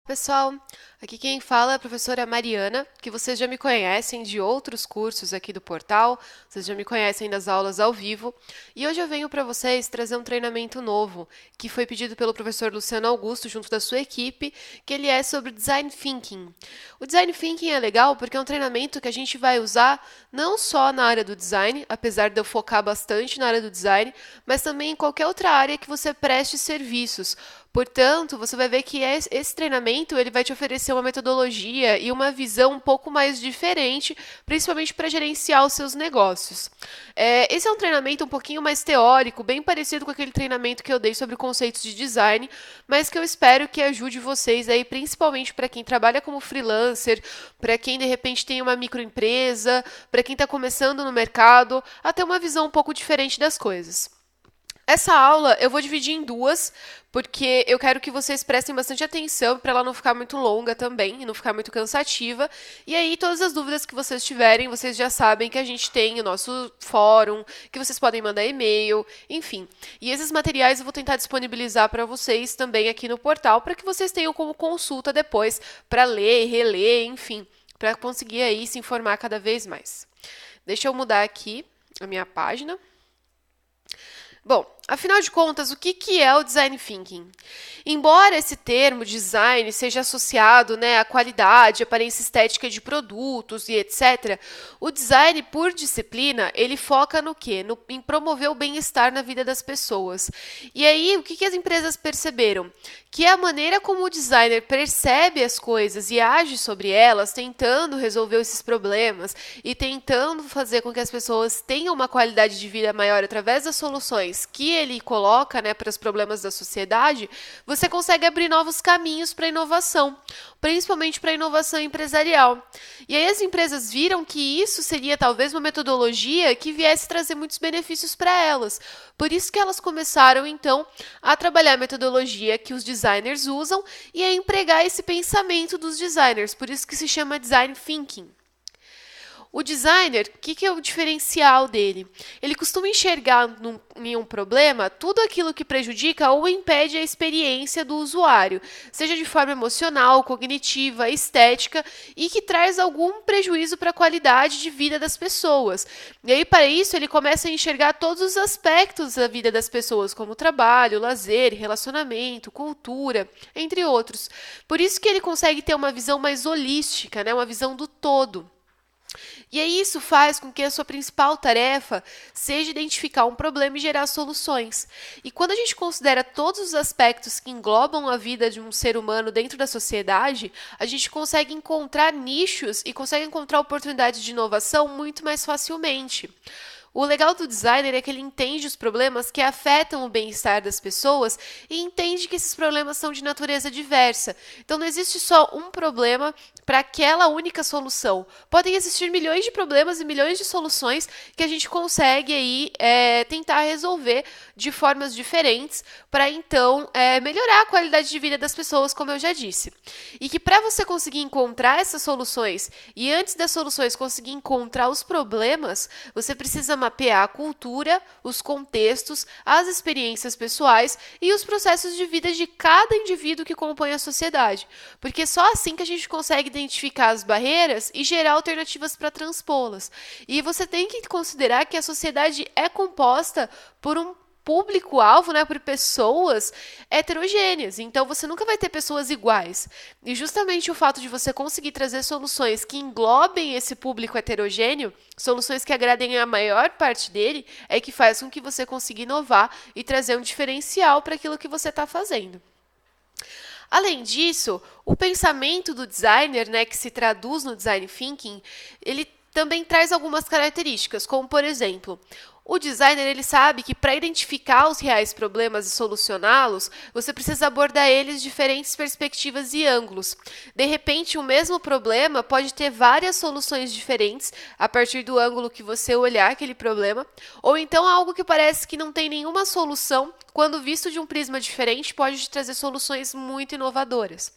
Pessoal, aqui quem fala é a professora Mariana, que vocês já me conhecem de outros cursos aqui do portal, vocês já me conhecem das aulas ao vivo, e hoje eu venho para vocês trazer um treinamento novo, que foi pedido pelo professor Luciano Augusto junto da sua equipe, que ele é sobre Design Thinking. O Design Thinking é legal porque é um treinamento que a gente vai usar não só na área do design, apesar de eu focar bastante na área do design, mas também em qualquer outra área que você preste serviços. Portanto, você vai ver que esse treinamento ele vai te oferecer uma metodologia e uma visão um pouco mais diferente, principalmente para gerenciar os seus negócios. Esse é um treinamento um pouquinho mais teórico, bem parecido com aquele treinamento que eu dei sobre conceitos de design, mas que eu espero que ajude vocês aí, principalmente para quem trabalha como freelancer, para quem de repente tem uma microempresa, para quem está começando no mercado, a ter uma visão um pouco diferente das coisas. Essa aula eu vou dividir em duas, porque eu quero que vocês prestem bastante atenção para ela não ficar muito longa também e não ficar muito cansativa. E aí, todas as dúvidas que vocês tiverem, vocês já sabem que a gente tem o nosso fórum, que vocês podem mandar e-mail, enfim. E esses materiais eu vou tentar disponibilizar para vocês também aqui no portal, para que vocês tenham como consulta depois, para ler, reler, enfim, para conseguir aí se informar cada vez mais. Deixa eu mudar aqui a minha página. Bom, afinal de contas, o que é o Design Thinking? Embora esse termo design seja associado, à qualidade, aparência estética de produtos e etc., o design, por disciplina, ele foca no quê? Em promover o bem-estar na vida das pessoas. E aí, o que as empresas perceberam? Que a maneira como o designer percebe as coisas e age sobre elas, tentando resolver esses problemas e tentando fazer com que as pessoas tenham uma qualidade de vida maior através das soluções que ele coloca, para os problemas da sociedade, você consegue abrir novos caminhos para a inovação, principalmente para a inovação empresarial. E aí as empresas viram que isso seria talvez uma metodologia que viesse trazer muitos benefícios para elas. Por isso que elas começaram, então, a trabalhar a metodologia que os designers usam e a empregar esse pensamento dos designers. Por isso que se chama Design Thinking. O designer, o que é o diferencial dele? Ele costuma enxergar em um problema tudo aquilo que prejudica ou impede a experiência do usuário, seja de forma emocional, cognitiva, estética e que traz algum prejuízo para a qualidade de vida das pessoas. E aí, para isso, ele começa a enxergar todos os aspectos da vida das pessoas, como trabalho, lazer, relacionamento, cultura, entre outros. Por isso que ele consegue ter uma visão mais holística, uma visão do todo. E aí isso faz com que a sua principal tarefa seja identificar um problema e gerar soluções. E quando a gente considera todos os aspectos que englobam a vida de um ser humano dentro da sociedade, a gente consegue encontrar nichos e consegue encontrar oportunidades de inovação muito mais facilmente. O legal do designer é que ele entende os problemas que afetam o bem-estar das pessoas e entende que esses problemas são de natureza diversa. Então não existe só um problema para aquela única solução. Podem existir milhões de problemas e milhões de soluções que a gente consegue aí tentar resolver de formas diferentes para então melhorar a qualidade de vida das pessoas, como eu já disse. E que para você conseguir encontrar essas soluções e antes das soluções conseguir encontrar os problemas, você precisa mapear a cultura, os contextos, as experiências pessoais e os processos de vida de cada indivíduo que compõe a sociedade. Porque é só assim que a gente consegue identificar as barreiras e gerar alternativas para transpô-las. E você tem que considerar que a sociedade é composta por um público-alvo, por pessoas heterogêneas. Então, você nunca vai ter pessoas iguais. E justamente o fato de você conseguir trazer soluções que englobem esse público heterogêneo, soluções que agradem a maior parte dele, é que faz com que você consiga inovar e trazer um diferencial para aquilo que você está fazendo. Além disso, o pensamento do designer, que se traduz no design thinking, ele também traz algumas características, como por exemplo, o designer ele sabe que para identificar os reais problemas e solucioná-los, você precisa abordar eles de diferentes perspectivas e ângulos. De repente, o mesmo problema pode ter várias soluções diferentes a partir do ângulo que você olhar aquele problema, ou então algo que parece que não tem nenhuma solução, quando visto de um prisma diferente, pode te trazer soluções muito inovadoras.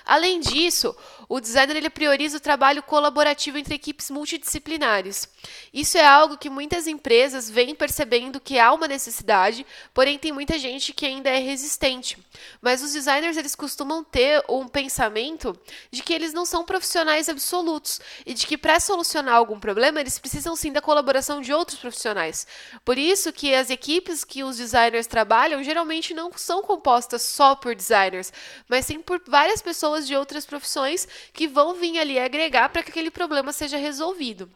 Além disso, o designer ele prioriza o trabalho colaborativo entre equipes multidisciplinares. Isso é algo que muitas empresas vêm percebendo que há uma necessidade, porém tem muita gente que ainda é resistente. Mas os designers eles costumam ter um pensamento de que eles não são profissionais absolutos e de que para solucionar algum problema eles precisam sim da colaboração de outros profissionais. Por isso que as equipes que os designers trabalham geralmente não são compostas só por designers, mas sim por várias pessoas de outras profissões que vão vir ali agregar para que aquele problema seja resolvido.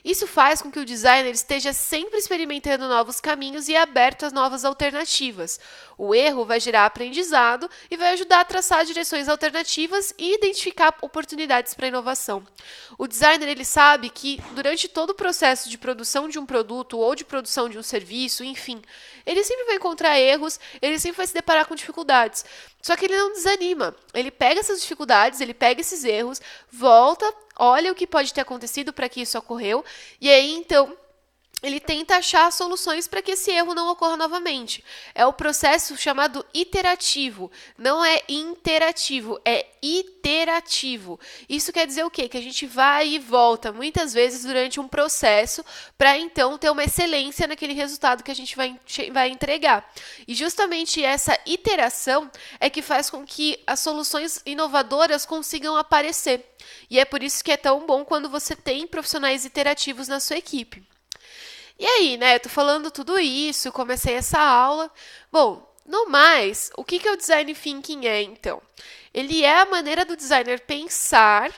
Isso faz com que o designer esteja sempre experimentando novos caminhos e aberto a novas alternativas. O erro vai gerar aprendizado e vai ajudar a traçar direções alternativas e identificar oportunidades para inovação. O designer ele sabe que durante todo o processo de produção de um produto ou de produção de um serviço, enfim, ele sempre vai encontrar erros, ele sempre vai se deparar com dificuldades. Só que ele não desanima. Ele pega essas dificuldades, ele pega esses erros, volta, olha o que pode ter acontecido para que isso ocorreu, e aí então ele tenta achar soluções para que esse erro não ocorra novamente. É o processo chamado iterativo. Não é interativo, é iterativo. Isso quer dizer o quê? Que a gente vai e volta muitas vezes durante um processo para então ter uma excelência naquele resultado que a gente vai entregar. E justamente essa iteração é que faz com que as soluções inovadoras consigam aparecer. E é por isso que é tão bom quando você tem profissionais iterativos na sua equipe. E aí, né? Eu tô falando tudo isso, comecei essa aula. Bom, no mais, o que o design thinking é, então? Ele é a maneira do designer pensar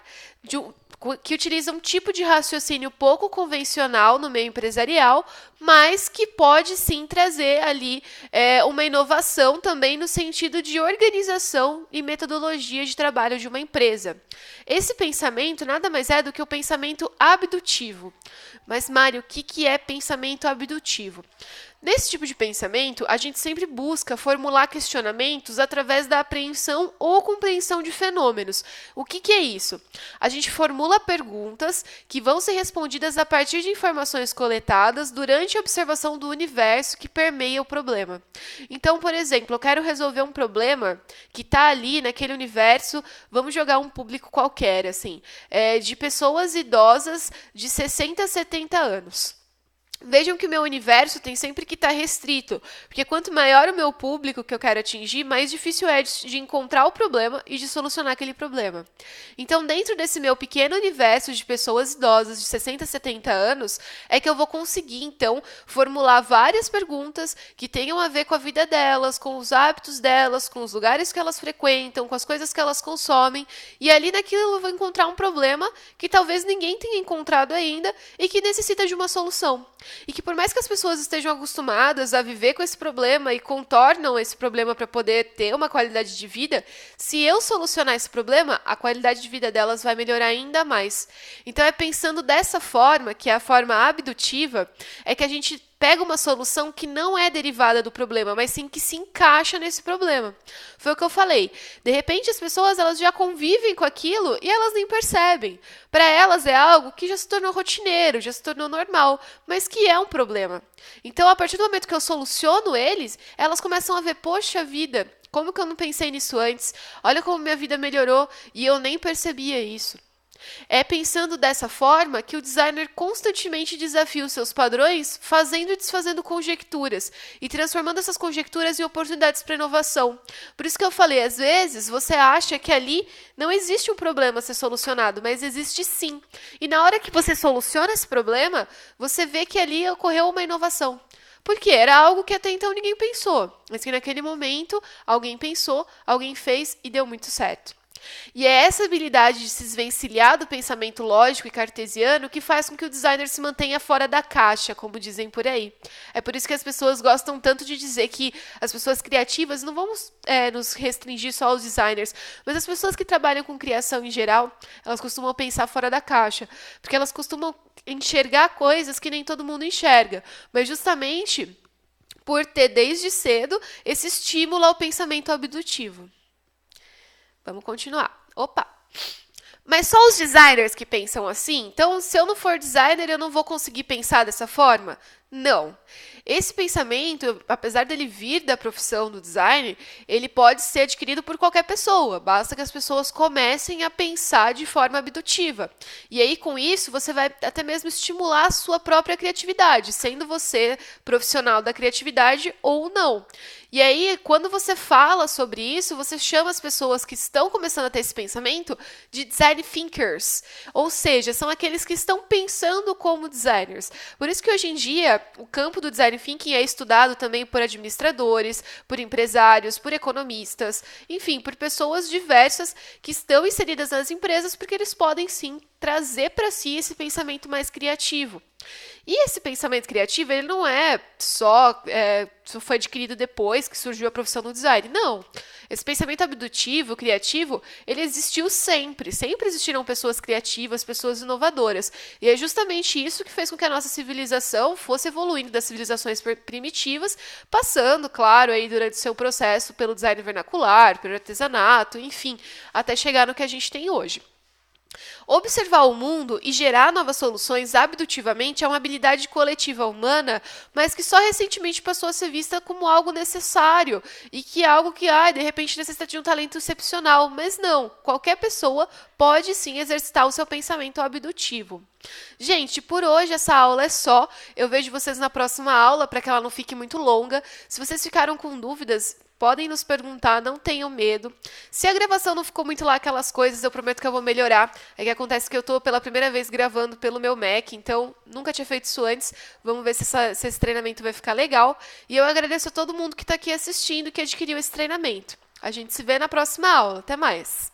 que utiliza um tipo de raciocínio pouco convencional no meio empresarial, mas que pode sim trazer ali uma inovação também no sentido de organização e metodologia de trabalho de uma empresa. Esse pensamento nada mais é do que o pensamento abdutivo. Mas, Mário, o que é pensamento abdutivo? Nesse tipo de pensamento, a gente sempre busca formular questionamentos através da apreensão ou compreensão de fenômenos. O que é isso? A gente formula perguntas que vão ser respondidas a partir de informações coletadas durante a observação do universo que permeia o problema. Então, por exemplo, eu quero resolver um problema que está ali naquele universo, vamos jogar um público qualquer, assim, de pessoas idosas de 60 a 70 anos. Vejam que o meu universo tem sempre que estar restrito, porque quanto maior o meu público que eu quero atingir, mais difícil é de encontrar o problema e de solucionar aquele problema. Então, dentro desse meu pequeno universo de pessoas idosas de 60 a 70 anos, é que eu vou conseguir, então, formular várias perguntas que tenham a ver com a vida delas, com os hábitos delas, com os lugares que elas frequentam, com as coisas que elas consomem, e ali naquilo eu vou encontrar um problema que talvez ninguém tenha encontrado ainda e que necessita de uma solução. E que por mais que as pessoas estejam acostumadas a viver com esse problema e contornam esse problema para poder ter uma qualidade de vida, se eu solucionar esse problema, a qualidade de vida delas vai melhorar ainda mais. Então é pensando dessa forma, que é a forma abdutiva, é que a gente pega uma solução que não é derivada do problema, mas sim que se encaixa nesse problema. Foi o que eu falei. De repente, as pessoas elas já convivem com aquilo e elas nem percebem. Para elas é algo que já se tornou rotineiro, já se tornou normal, mas que é um problema. Então, a partir do momento que eu soluciono eles, elas começam a ver, poxa vida, como que eu não pensei nisso antes? Olha como minha vida melhorou e eu nem percebia isso. É pensando dessa forma que o designer constantemente desafia os seus padrões, fazendo e desfazendo conjecturas e transformando essas conjecturas em oportunidades para inovação. Por isso que eu falei, às vezes você acha que ali não existe um problema a ser solucionado, mas existe sim. E na hora que você soluciona esse problema, você vê que ali ocorreu uma inovação. Porque era algo que até então ninguém pensou, mas que naquele momento alguém pensou, alguém fez e deu muito certo. E é essa habilidade de se desvencilhar do pensamento lógico e cartesiano que faz com que o designer se mantenha fora da caixa, como dizem por aí. É por isso que as pessoas gostam tanto de dizer que as pessoas criativas, não vamos nos restringir só aos designers, mas as pessoas que trabalham com criação em geral, elas costumam pensar fora da caixa, porque elas costumam enxergar coisas que nem todo mundo enxerga, mas justamente por ter desde cedo esse estímulo ao pensamento abdutivo. Vamos continuar. Opa! Mas só os designers que pensam assim? Então, se eu não for designer, eu não vou conseguir pensar dessa forma? Não. Esse pensamento, apesar dele vir da profissão do design, ele pode ser adquirido por qualquer pessoa. Basta que as pessoas comecem a pensar de forma abdutiva. E aí, com isso, você vai até mesmo estimular a sua própria criatividade, sendo você profissional da criatividade ou não. E aí, quando você fala sobre isso, você chama as pessoas que estão começando a ter esse pensamento de design thinkers. Ou seja, são aqueles que estão pensando como designers. Por isso que hoje em dia, o campo do design thinking é estudado também por administradores, por empresários, por economistas, enfim, por pessoas diversas que estão inseridas nas empresas, porque eles podem sim trazer para si esse pensamento mais criativo. E esse pensamento criativo, ele não é só foi adquirido depois que surgiu a profissão do design. Não. Esse pensamento abdutivo, criativo, ele existiu sempre. Sempre existiram pessoas criativas, pessoas inovadoras. E é justamente isso que fez com que a nossa civilização fosse evoluindo das civilizações primitivas, passando, claro, aí durante o seu processo pelo design vernacular, pelo artesanato, enfim, até chegar no que a gente tem hoje. Observar o mundo e gerar novas soluções abdutivamente é uma habilidade coletiva humana, mas que só recentemente passou a ser vista como algo necessário e que é algo que, de repente, necessita de um talento excepcional. Mas não, qualquer pessoa pode sim exercitar o seu pensamento abdutivo. Gente, por hoje essa aula é só. Eu vejo vocês na próxima aula para que ela não fique muito longa. Se vocês ficaram com dúvidas, podem nos perguntar, não tenham medo. Se a gravação não ficou muito lá aquelas coisas, eu prometo que eu vou melhorar. É que acontece que eu estou pela primeira vez gravando pelo meu Mac, então nunca tinha feito isso antes. Vamos ver se esse treinamento vai ficar legal. E eu agradeço a todo mundo que está aqui assistindo e que adquiriu esse treinamento. A gente se vê na próxima aula. Até mais!